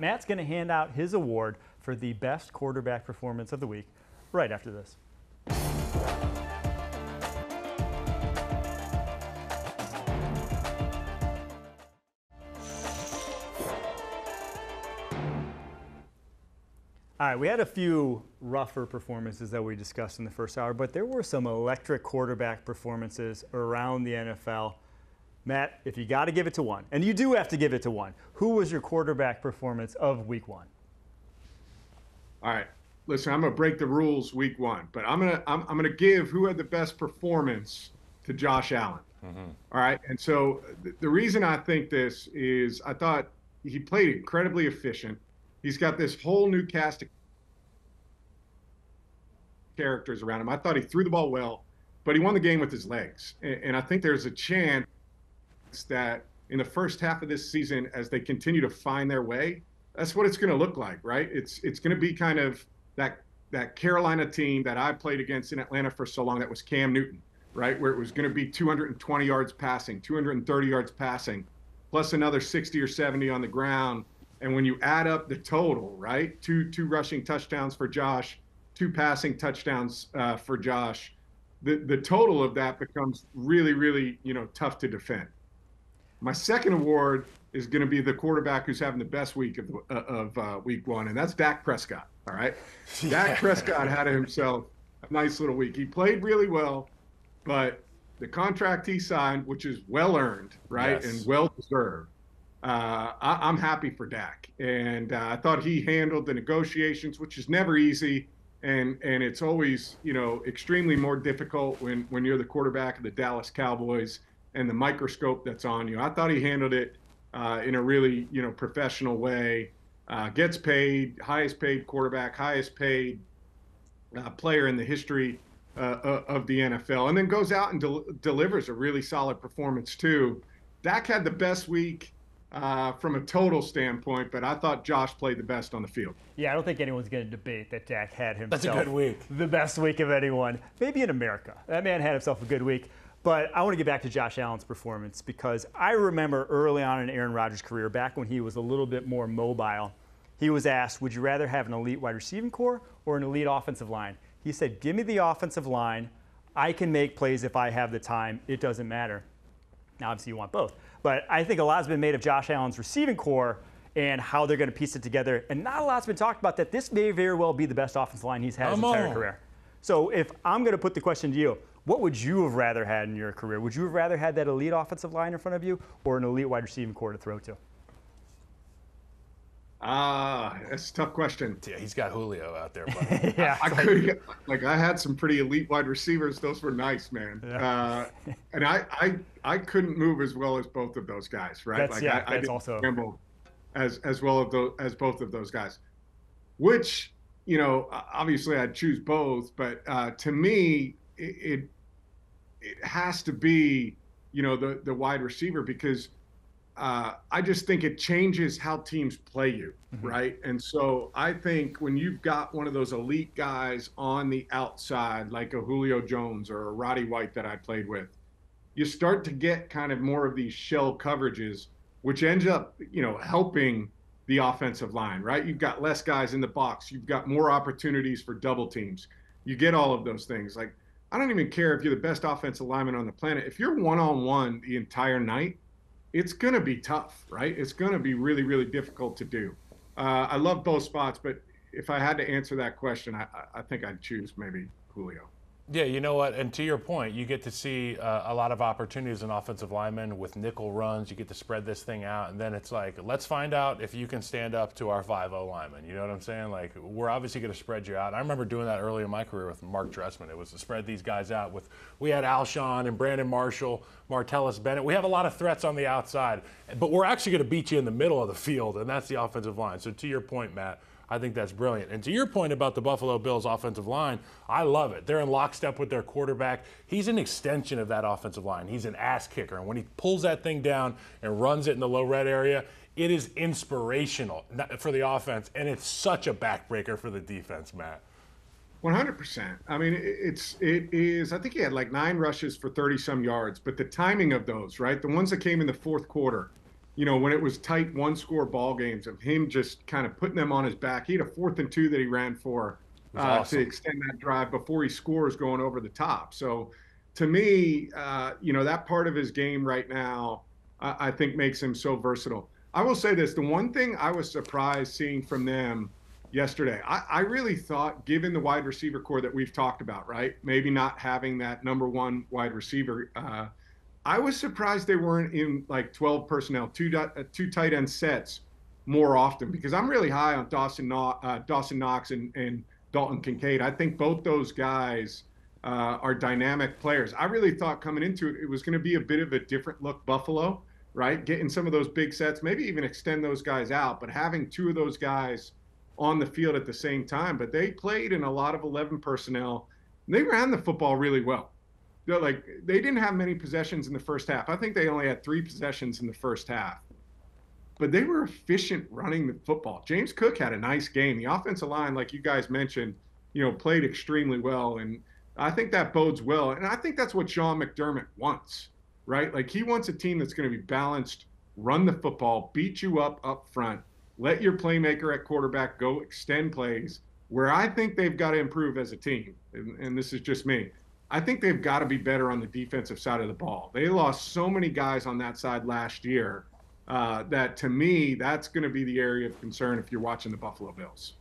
Matt's going to hand out his award for the best quarterback performance of the week right after this. All right, we had a few rougher performances that we discussed in the first hour, but there were some electric quarterback performances around the NFL. Matt, if you got to give it to one, and you do have to give it to one, who was your quarterback performance of week one? All right, listen, I'm gonna break the rules week one, but I'm gonna give who had the best performance to Josh Allen. All right, and so the reason I think this is I thought he played incredibly efficient. He's got this whole new cast of characters around him. I thought he threw the ball well, but he won the game with his legs, and I think there's a chance that in the first half of this season, as they continue to find their way, that's what it's going to look like, right? It's going to be kind of that Carolina team that I played against in Atlanta for so long. That was Cam Newton, right? Where it was going to be 220 yards passing, 230 yards passing, plus another 60 or 70 on the ground. And when you add up the total, right? Two rushing touchdowns for Josh, two passing touchdowns for Josh. The total of that becomes really, really, tough to defend. My second award is going to be the quarterback who's having the best week of week one, and that's Dak Prescott. All right, Dak Prescott had himself a nice little week. He played really well, but the contract he signed, which is well earned, right, Yes. and well deserved. I'm happy for Dak, and I thought he handled the negotiations, which is never easy, and it's always extremely more difficult when you're the quarterback of the Dallas Cowboys and the microscope that's on you. I thought he handled it in a really, professional way. Gets paid, highest paid quarterback, highest paid player in the history of the NFL, and then goes out and delivers a really solid performance too. Dak had the best week from a total standpoint, but I thought Josh played the best on the field. Yeah, I don't think anyone's going to debate that Dak had himself That's a good week. the best week of anyone, maybe in America. That man had himself a good week. But I want to get back to Josh Allen's performance because I remember early on in Aaron Rodgers' career, back when he was a little bit more mobile, he was asked, would you rather have an elite wide receiving core or an elite offensive line? He said, give me the offensive line. I can make plays if I have the time. It doesn't matter. Now, obviously, you want both. But I think a lot's been made of Josh Allen's receiving core and how they're going to piece it together. And not a lot's been talked about that this may very well be the best offensive line he's had his entire career. So if I'm going to put the question to you, what would you have rather had in your career? Would you have rather had that elite offensive line in front of you or an elite wide receiving core to throw to? That's a tough question. Yeah, he's got Julio out there, buddy. Yeah, I had some pretty elite wide receivers. Those were nice, man. Yeah. And I couldn't move as well as both of those guys, right? That's, I that's didn't also scramble as well as both of those guys. Which, obviously I'd choose both, but to me, it has to be, the wide receiver because I just think it changes how teams play you, right? And so I think when you've got one of those elite guys on the outside, like a Julio Jones or a Roddy White that I played with, you start to get kind of more of these shell coverages, which ends up, helping the offensive line, right? You've got less guys in the box. You've got more opportunities for double teams. You get all of those things. Like, I don't even care if you're the best offensive lineman on the planet. If you're one-on-one the entire night, it's going to be tough, right? It's going to be really, really difficult to do. I love both spots, but if I had to answer that question, I think I'd choose maybe Julio. Yeah, you know what? And to your point, you get to see a lot of opportunities in offensive linemen with nickel runs. You get to spread this thing out, and then it's like, let's find out if you can stand up to our 5-0 linemen. You know what I'm saying? Like, we're obviously going to spread you out. I remember doing that early in my career with Mark Dressman. It was to spread these guys out. We had Alshon and Brandon Marshall, Martellus Bennett. We have a lot of threats on the outside, but we're actually going to beat you in the middle of the field, and that's the offensive line. So to your point, Matt, I think that's brilliant. And to your point about the Buffalo Bills offensive line, I love it. They're in lockstep with their quarterback. He's an extension of that offensive line. He's an ass kicker. And when he pulls that thing down and runs it in the low red area, it is inspirational for the offense. And it's such a backbreaker for the defense, Matt. 100%. I mean, it is, I think he had like 9 rushes for 30 some yards, but the timing of those, right? The ones that came in the fourth quarter, when it was tight one-score ball games of him just kind of putting them on his back. He had a 4th and 2 that he ran for to Awesome. extend that drive before he scores going over the top. So to me, that part of his game right now, I think makes him so versatile. I will say this, the one thing I was surprised seeing from them yesterday, I really thought, given the wide receiver core that we've talked about, right? Maybe not having that number one wide receiver, I was surprised they weren't in like 12 personnel, two tight end sets more often, because I'm really high on Dawson Knox and Dalton Kincaid. I think both those guys are dynamic players. I really thought coming into it, it was going to be a bit of a different look Buffalo, right? Getting some of those big sets, maybe even extend those guys out, but having two of those guys on the field at the same time. But they played in a lot of 11 personnel. They ran the football really well. They didn't have many possessions in the first half. I think they only had 3 possessions in the first half. But they were efficient running the football. James Cook had a nice game. The offensive line, like you guys mentioned, played extremely well. And I think that bodes well. And I think that's what Sean McDermott wants, right? Like, he wants a team that's going to be balanced, run the football, beat you up front, let your playmaker at quarterback go extend plays. Where I think they've got to improve as a team, and this is just me, I think they've got to be better on the defensive side of the ball. They lost so many guys on that side last year that, to me, that's going to be the area of concern if you're watching the Buffalo Bills.